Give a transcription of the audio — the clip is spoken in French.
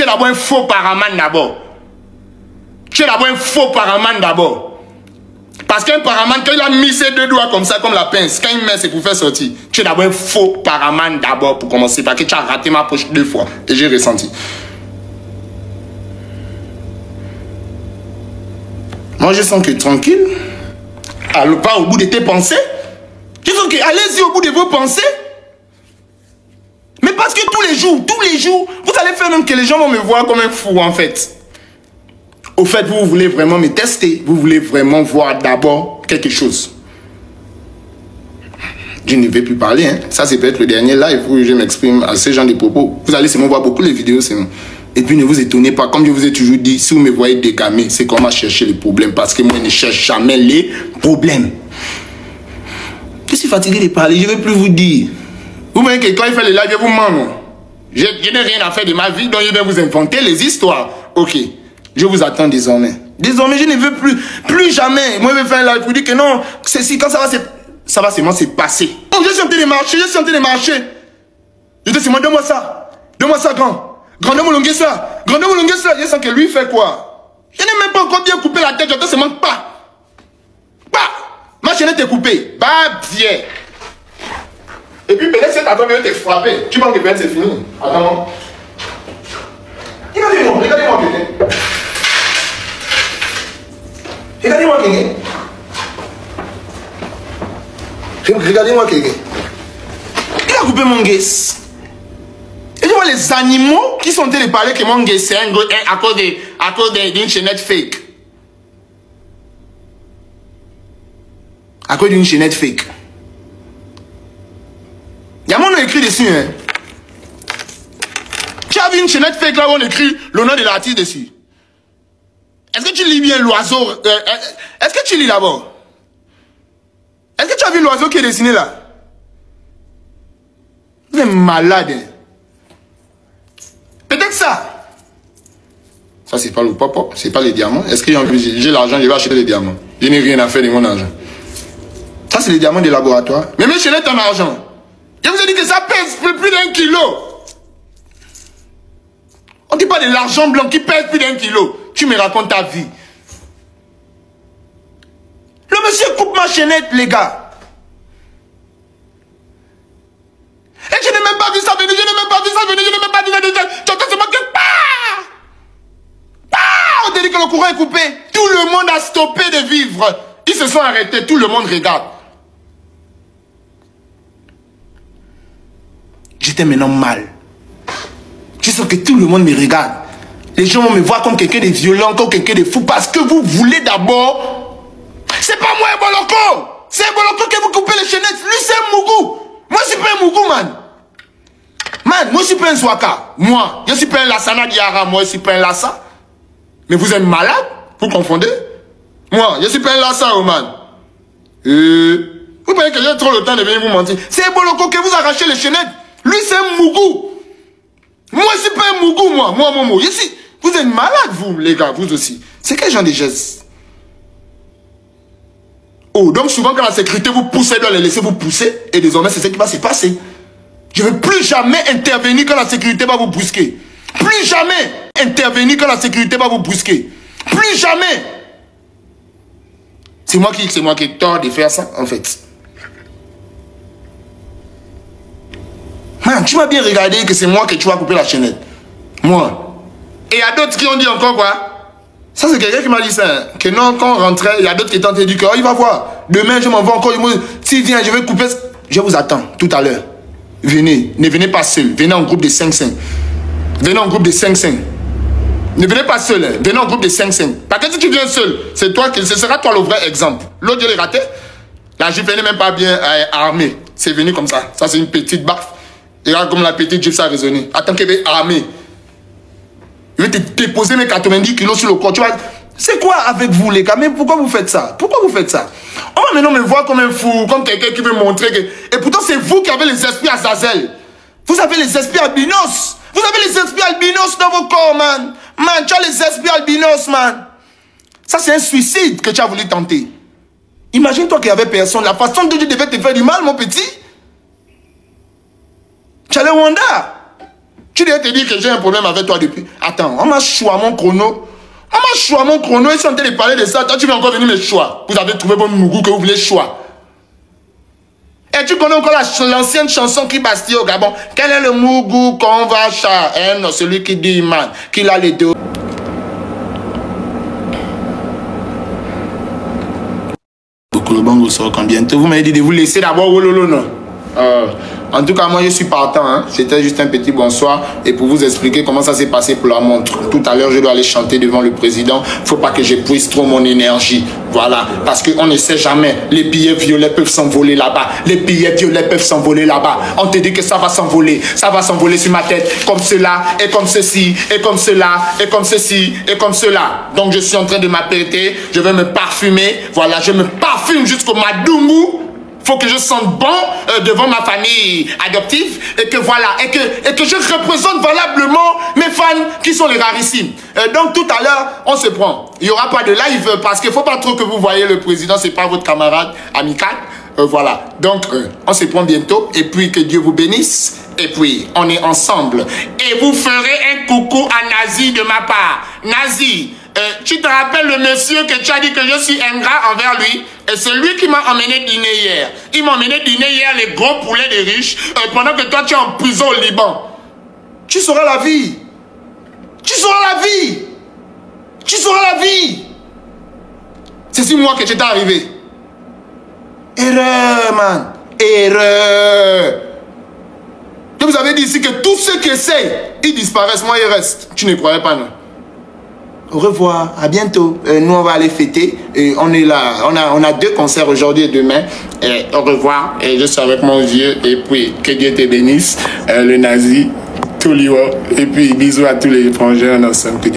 es d'abord un faux paraman d'abord. Tu es d'abord un faux paraman d'abord. Parce qu'un paraman, quand il a mis ses deux doigts comme ça, comme la pince, quand il met, c'est pour faire sortir. Tu es d'abord un faux paraman d'abord pour commencer. Parce que tu as raté ma poche 2 fois. Et j'ai ressenti. Moi, je sens que tranquille. Alors, va au bout de tes pensées. Je sens que allez-y au bout de vos pensées. Mais parce que tous les jours, vous allez faire même que les gens vont me voir comme un fou en fait. Au fait, vous voulez vraiment me tester. Vous voulez vraiment voir d'abord quelque chose. Je ne vais plus parler. Hein. Ça, c'est peut-être le dernier live où je m'exprime à ce genre de propos. Vous allez seulement voir beaucoup les vidéos. Et puis, ne vous étonnez pas. Comme je vous ai toujours dit, si vous me voyez dégamer, c'est qu'on va chercher les problèmes. Parce que moi, je ne cherche jamais les problèmes. Je suis fatigué de parler. Je ne vais plus vous dire. Vous voyez que quand il fait le live, je vous mens. Non? Je n'ai rien à faire de ma vie, donc je vais vous inventer les histoires. Ok. Je vous attends désormais. Désormais, je ne veux plus jamais. Moi, je vais faire un live pour dire que non, ceci, quand ça va seulement se passer. Oh, je suis en train de marcher, Je te dis, donne-moi ça. Donne-moi ça, grand. Grand, donne-moi longuer ça. Grand, donne-moi longuer ça. Je sens que lui fait quoi? Je n'ai même pas encore bien coupé la tête, j'entends seulement pas. Pas. Ma chaîne est coupée. Bah, bien. Et puis, peut-être cette attente vient te frapper. Tu penses que peut-être c'est fini. Attends. Regardez-moi quelqu'un. Regardez-moi quelqu'un. Regardez-moi quelqu'un. Il a coupé mon guess. Et tu vois les animaux qui sont en train de parler que mon guess c'est à cause d'une chaînette fake. À cause d'une chaînette fake. Il y a mon nom écrit dessus. Hein. Tu as vu une chaînette fake là où on écrit le nom de l'artiste dessus? Est-ce que tu lis bien l'oiseau? Est-ce que tu lis d'abord? Est-ce que tu as vu l'oiseau qui est dessiné là? Vous êtes malade. Hein? Peut-être ça. Ça, c'est pas le papa, c'est pas les diamants. Est-ce que j'ai l'argent, je vais acheter les diamants? Je n'ai rien à faire de mon argent. Ça, c'est les diamants des laboratoires. Mais mes chaînettes en argent. Je vous ai dit que ça pèse plus d'1 kilo. On dit pas de l'argent blanc qui pèse plus d'1 kilo. Tu me racontes ta vie. Le monsieur coupe ma chaînette, les gars. Et je n'ai même pas vu ça venir, je n'ai même pas vu ça venir, je n'ai même pas vu ça venir. Tu entends seulement que on te dit que le courant est coupé. Tout le monde a stoppé de vivre. Ils se sont arrêtés, tout le monde regarde. J'étais maintenant mal. Je sens que tout le monde me regarde. Les gens vont me voir comme quelqu'un de violent, comme quelqu'un de fou, parce que vous voulez d'abord. C'est pas moi, Boloko. C'est Boloko qui vous coupez les chaînettes. Lui, c'est un Mougou. Moi, je suis pas un Mougou, man. Man, moi, je suis pas un Swaka. Moi, je suis pas un Lassana Diara. Moi, je suis pas un Lassa. Mais vous êtes malade? Vous confondez? Moi, je suis pas un Lassa, oh, man. Vous croyez que j'ai trop le temps de venir vous mentir? C'est Boloko qui vous arrachez les chaînettes. Lui, c'est un Mougou. Moi, je suis pas un Mougou, moi. Moi, Momo. Vous êtes malade, vous, les gars, vous aussi. C'est quel genre de gestes? Oh, donc souvent, quand la sécurité vous pousse, elle doit les laisser vous pousser. Et désormais, c'est ce qui va se passer. Je ne veux plus jamais intervenir quand la sécurité va vous brusquer. Plus jamais intervenir quand la sécurité va vous brusquer. Plus jamais. C'est moi qui ai tort de faire ça, en fait. Man, tu m'as bien regardé que c'est moi que tu vas couper la chaînette. Moi. Et il y a d'autres qui ont dit encore quoi? Ça, c'est quelqu'un qui m'a dit ça. Hein, que non, quand on rentrait, il y a d'autres qui étaient en train de dire que, oh, il va voir. Demain, je m'en vais encore. S'il vient, je vais couper. Je vous attends tout à l'heure. Venez. Ne venez pas seul. Venez en groupe de 5-5. Venez en groupe de 5-5. Ne venez pas seul. Hein. Venez en groupe de 5-5. Parce que si tu viens seul, ce sera toi le vrai exemple. L'autre, je l'ai raté. La jupe n'est même pas bien armée. C'est venu comme ça. Ça, c'est une petite baffe. Et regarde comme la petite jupe, ça a résonné. Attends qu'elle est armée. Je vais te déposer mes 90 kilos sur le corps. Tu vois, c'est quoi avec vous, les gars? Mais pourquoi vous faites ça? Pourquoi vous faites ça? On va maintenant me voir comme un fou, comme quelqu'un qui veut montrer que... Et pourtant, c'est vous qui avez les esprits Azazel. Vous avez les esprits albinos. Vous avez les esprits albinos dans vos corps, man. Man, tu as les esprits albinos, man. Ça, c'est un suicide que tu as voulu tenter. Imagine-toi qu'il n'y avait personne. La façon dont Dieu devait te faire du mal, mon petit. Tu as le Rwanda. Tu devais te dire que j'ai un problème avec toi depuis. Attends, on m'a choisi mon chrono. On m'a choisi mon chrono. Ils sont en train de parler de ça. Toi, tu veux encore venir me choix. Vous avez trouvé votre mougou que vous voulez choix. Et tu connais encore l'ancienne chanson qui bastille au Gabon. Quel est le mougou qu'on va char? Non, celui qui dit man, qu'il a les deux. Bientôt, vous m'avez dit de vous laisser d'abord. Non. En tout cas, moi je suis partant. Hein. C'était juste un petit bonsoir et pour vous expliquer comment ça s'est passé pour la montre. Tout à l'heure, je dois aller chanter devant le président. Faut pas que j'épuise trop mon énergie. Voilà, parce qu'on ne sait jamais. Les billets violets peuvent s'envoler là-bas. Les billets violets peuvent s'envoler là-bas. On te dit que ça va s'envoler. Ça va s'envoler sur ma tête comme cela et comme ceci et comme cela et comme ceci et comme cela. Donc je suis en train de m'apprêter. Je vais me parfumer. Voilà, je me parfume jusqu'au Madoumou. Faut que je sente bon devant ma famille adoptive et que voilà, et que je représente valablement mes fans qui sont les rarissimes. Donc tout à l'heure, on se prend. Il n'y aura pas de live parce qu'il ne faut pas trop que vous voyez le président, c'est pas votre camarade amical. Voilà. Donc on se prend bientôt et puis que Dieu vous bénisse. Et puis on est ensemble. Et vous ferez un coucou à Nazi de ma part. Nazi. Tu te rappelles le monsieur que tu as dit que je suis ingrat envers lui? Et c'est lui qui m'a emmené dîner hier. Il m'a emmené dîner hier les gros poulets des riches pendant que toi tu es en prison au Liban. Tu sauras la vie. Tu sauras la vie. Tu sauras la vie. C'est sur moi que tu es arrivé. Erreur, man. Erreur. Je vous avais dit ici que tous ceux qui essayent, ils disparaissent. Moi, ils restent. Tu ne croyais pas, non? Au revoir, à bientôt. Nous, on va aller fêter. Et on est là. On a 2 concerts aujourd'hui et demain. Et au revoir. Et je suis avec mon vieux. Et puis, que Dieu te bénisse. Le nazi, tout l'Iwo. Et puis, bisous à tous les étrangers en ensemble.